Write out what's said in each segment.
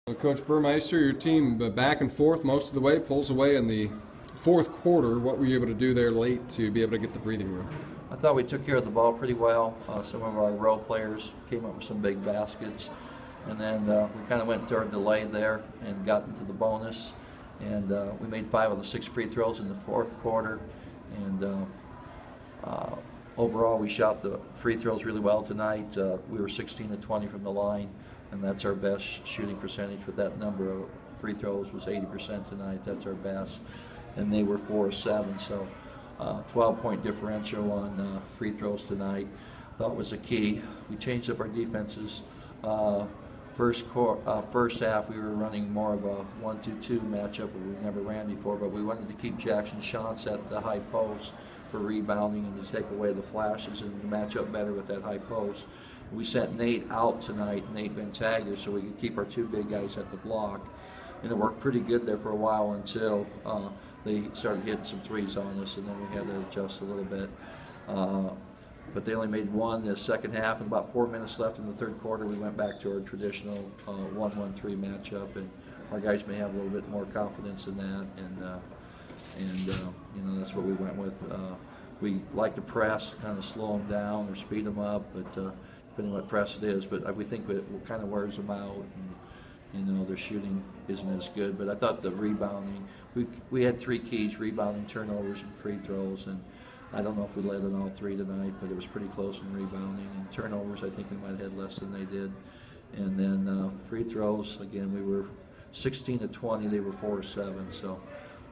Well, Coach Burmeister, your team back and forth most of the way, pulls away in the fourth quarter. What were you able to do there late to be able to get the breathing room? I thought we took care of the ball pretty well. Some of our role players came up with some big baskets, and then we kind of went into our delay there and got into the bonus. And we made 5 of the 6 free throws in the fourth quarter. And overall, we shot the free throws really well tonight. We were 16 to 20 from the line, and that's our best shooting percentage with that number of free throws was 80% tonight. That's our best. And they were 4 of 7, so 12-point differential on free throws tonight. That was the key. We changed up our defenses. First half, we were running more of a 1-2-2 matchup that we've never ran before, but we wanted to keep Jackson shots at the high post for rebounding and to take away the flashes and to match up better with that high post. We sent Nate out tonight, Nate Bentaglia, so we could keep our 2 big guys at the block. And it worked pretty good there for a while until they started hitting some threes on us, and then we had to adjust a little bit. But they only made 1 in the second half, and about 4 minutes left in the third quarter, we went back to our traditional 1-1-3 matchup, and our guys may have a little bit more confidence in that, and you know, that's what we went with. We like to press, kind of slow them down or speed them up, but depending on what press it is. But we think it kind of wears them out, and you know, their shooting isn't as good. But I thought the rebounding, we had 3 keys: rebounding, turnovers, and free throws. And I don't know if we led on all 3 tonight, but it was pretty close in rebounding. And turnovers, I think we might have had less than they did. And then free throws, again, we were 16 to 20. They were 4 of 7. So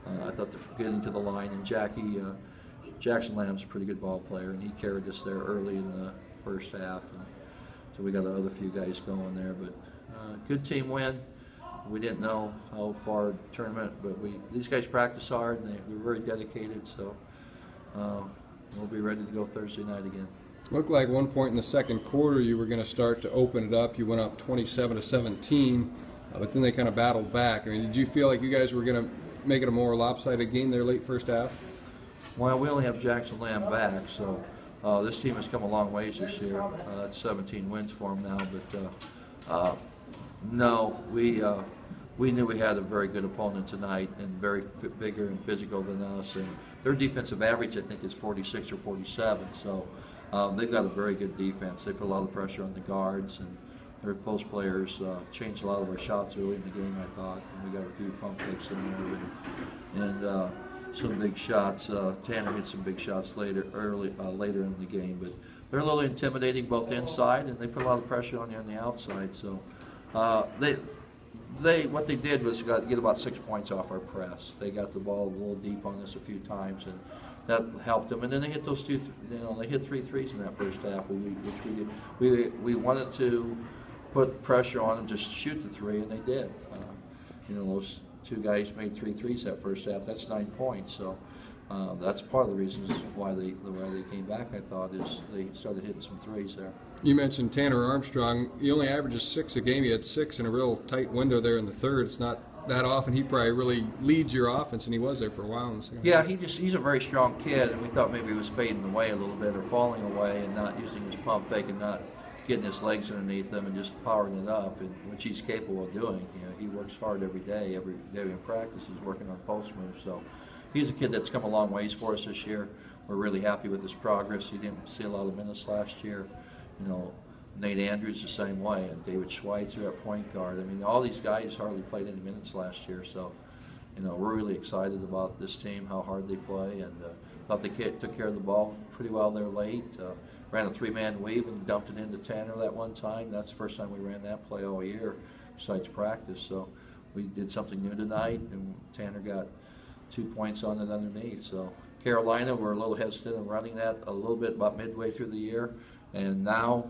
I thought getting to the line, and Jackson Lamb's a pretty good ball player, and he carried us there early in the first half. And so we got the other few guys going there, but good team win. We didn't know how far the tournament, but these guys practice hard, and we were very dedicated. So we'll be ready to go Thursday night again. Looked like one point in the second quarter you were going to start to open it up. You went up 27 to 17, but then they kind of battled back. I mean, did you feel like you guys were going to make it a more lopsided game there late first half? Well, we only have Jackson Lamb back, so this team has come a long ways this year. That's 17 wins for them now, but no, we knew we had a very good opponent tonight, and very bigger and physical than us. And their defensive average, I think, is 46 or 47. So they've got a very good defense. They put a lot of pressure on the guards, and their post players changed a lot of our shots early in the game, I thought. And we got a few pump fakes in there, and some big shots. Tanner hit some big shots later in the game, but they're a little intimidating both inside, and they put a lot of pressure on you on the outside. So what they did was get about 6 points off our press. They got the ball a little deep on us a few times, and that helped them. And then they hit those they hit 3 threes in that first half, which we did. We wanted to put pressure on them, just shoot the 3, and they did. Those 2 guys made 3 threes that first half. That's 9 points. So that's part of the reasons why they came back, I thought, is they started hitting some threes there. You mentioned Tanner Armstrong. He only averages 6 a game. He had 6 in a real tight window there in the third. It's not that often. He probably really leads your offense, and he was there for a while in the second half. He's a very strong kid, and we thought maybe he was fading away a little bit or falling away and not using his pump fake and not getting his legs underneath him and just powering it up, and which he's capable of doing. He works hard every day in practice. He's working on post moves. So he's a kid that's come a long ways for us this year. We're really happy with his progress. He didn't see a lot of minutes last year. Nate Andrews the same way, and David Schweitzer at point guard. I mean, all these guys hardly played any minutes last year, so we're really excited about this team, how hard they play, and thought they took care of the ball pretty well there late. Ran a 3-man weave and dumped it into Tanner that one time. That's the first time we ran that play all year, besides practice. So we did something new tonight, and Tanner got 2 points on it underneath. So Carolina, we're a little hesitant in running that a little bit about midway through the year. And now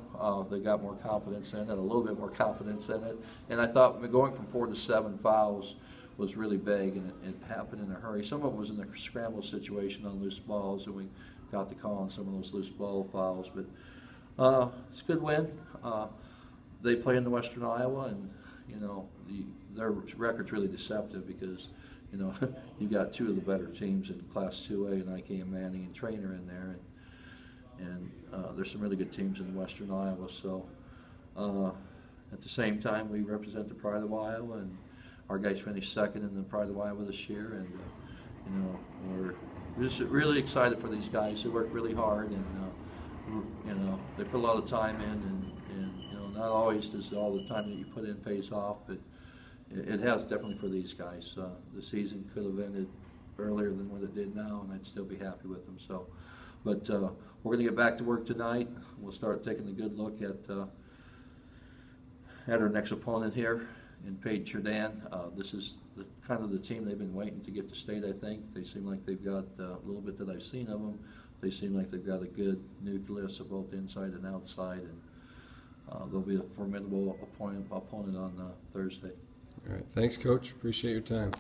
they got more confidence in it, a little bit more confidence in it. And I thought going from 4 to 7 fouls was really big, and it happened in a hurry. Some of it was in a scramble situation on loose balls, and we got the call on some of those loose ball fouls. But it's a good win. They play in the Western Iowa, and their record's really deceptive because you've got 2 of the better teams in Class 2A, and IKM Manning and Trainer in there. And there's some really good teams in Western Iowa. So at the same time, we represent the pride of Iowa, and our guys finished second in the pride of Iowa this year, and you know, we're just really excited for these guys. They work really hard, and you know, they put a lot of time in, and you know, not always does all the time that you put in pays off, but it has definitely for these guys. The season could have ended earlier than what it did now, and I'd still be happy with them. So, but we're going to get back to work tonight. We'll start taking a good look at our next opponent here in Paige Jordan. This is kind of the team they've been waiting to get to state, I think. They seem like they've got a little bit that I've seen of them. They seem like they've got a good nucleus of both inside and outside, and they'll be a formidable opponent on Thursday. All right. Thanks, Coach. Appreciate your time.